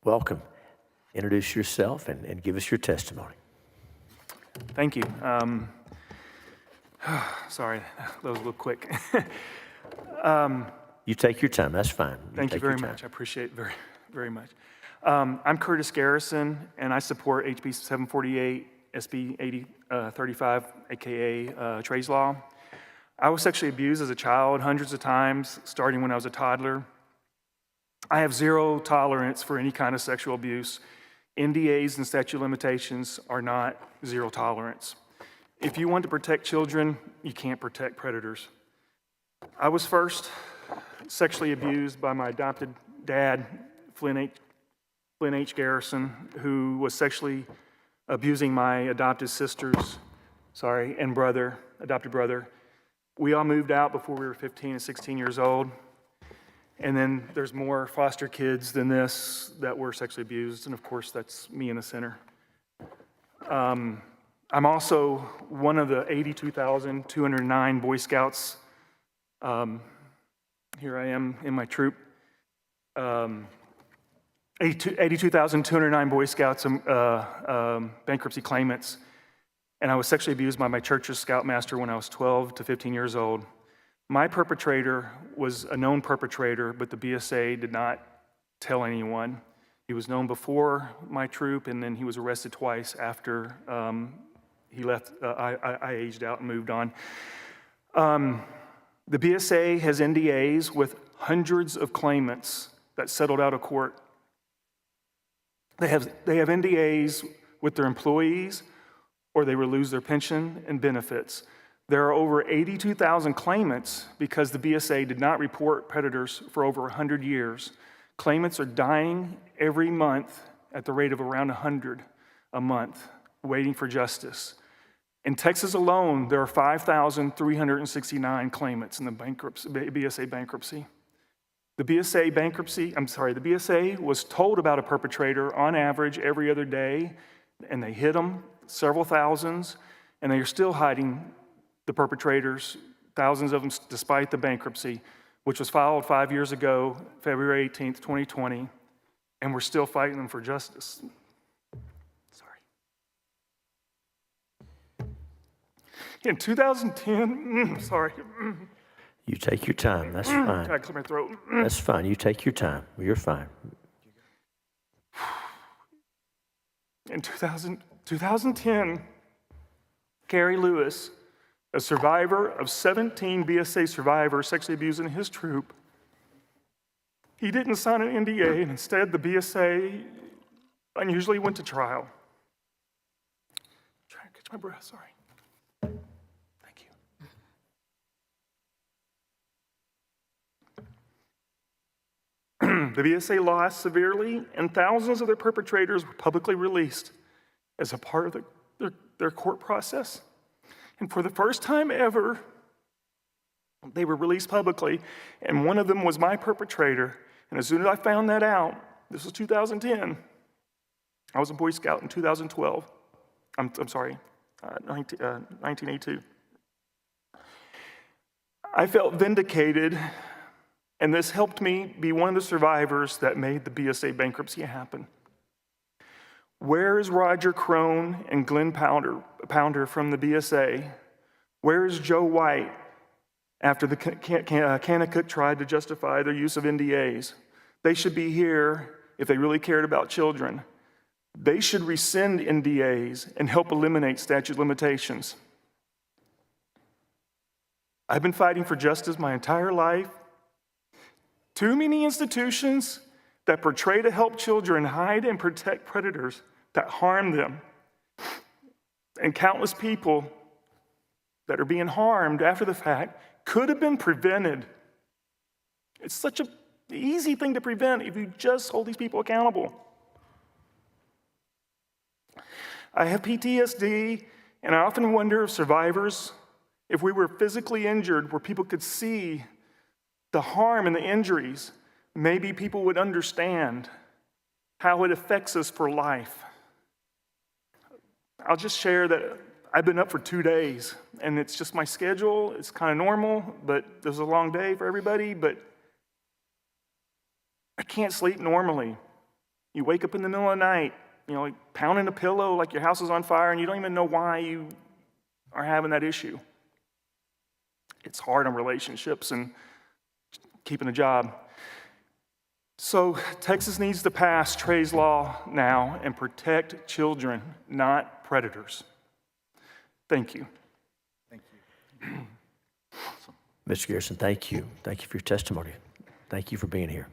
Welcome. Introduce yourself and give us your testimony. Thank you. Sorry, that was a little quick. You take your time, that's fine. Thank you very much. I appreciate it very, very much. I'm Curtis Garrison, and I support HB748, SB835, aka Trey's Law. I was sexually abused as a child hundreds of times, starting when I was a toddler. I have zero tolerance for any kind of sexual abuse. NDAs and statute of limitations are not zero tolerance. If you want to protect children, you can't protect predators. I was first sexually abused by my adopted dad, Flynn H. Garrison, who was sexually abusing my adopted sisters, and adopted brother. We all moved out before we were 15 and 16 years old. And then there's more foster kids than this that were sexually abused, and of course that's me in the center. I'm also one of the 82,209 Boy Scouts. Here I am in my troop. 82,209 Boy Scouts bankruptcy claimants, and I was sexually abused by my church's scoutmaster when I was 12 to 15 years old. My perpetrator was a known perpetrator, but the BSA did not tell anyone. He was known before my troop, and then he was arrested twice after he left. I aged out and moved on. The BSA has NDAs with hundreds of claimants that settled out of court. They have NDAs with their employees, or they will lose their pension and benefits. There are over 82,000 claimants because the BSA did not report predators for over 100 years. Claimants are dying every month at the rate of around 100 a month, waiting for justice. In Texas alone, there are 5,369 claimants in the BSA bankruptcy. The BSA was told about a perpetrator on average every other day, and they hit them, several thousands, and they are still hiding the perpetrators, thousands of them, despite the bankruptcy, which was filed 5 years ago, February 18th, 2020, and we're still fighting them for justice. Sorry. In 2010, sorry. You take your time, that's fine. I clear my throat. That's fine, you take your time, you're fine. In 2010, Gary Lewis, a survivor of 17 BSA survivors sexually abused in his troop, he didn't sign an NDA, and instead the BSA unusually went to trial. Trying to catch my breath, sorry. Thank you. The BSA lost severely, and thousands of their perpetrators were publicly released as a part of their court process. And for the first time ever, they were released publicly, and one of them was my perpetrator. And as soon as I found that out, this was 2010, I was a Boy Scout in 2012. 1982. I felt vindicated, and this helped me be one of the survivors that made the BSA bankruptcy happen. Where is Roger Crone and Glenn Pounder from the BSA? Where is Joe White after the Kanakuk tried to justify their use of NDAs? They should be here if they really cared about children. They should rescind NDAs and help eliminate statute of limitations. I've been fighting for justice my entire life. Too many institutions that portray to help children hide and protect predators that harm them, and countless people that are being harmed after the fact could have been prevented. It's such an easy thing to prevent if you just hold these people accountable. I have PTSD, and I often wonder if survivors, if we were physically injured where people could see the harm and the injuries, maybe people would understand how it affects us for life. I'll just share that I've been up for 2 days, and it's just my schedule. It's kind of normal, but it was a long day for everybody, but I can't sleep normally. You wake up in the middle of the night, like pounding a pillow like your house is on fire, and you don't even know why you are having that issue. It's hard on relationships and keeping a job. So Texas needs to pass Trey's law now and protect children, not predators. Thank you. Thank you. Mr. Garrison, thank you. Thank you for your testimony. Thank you for being here.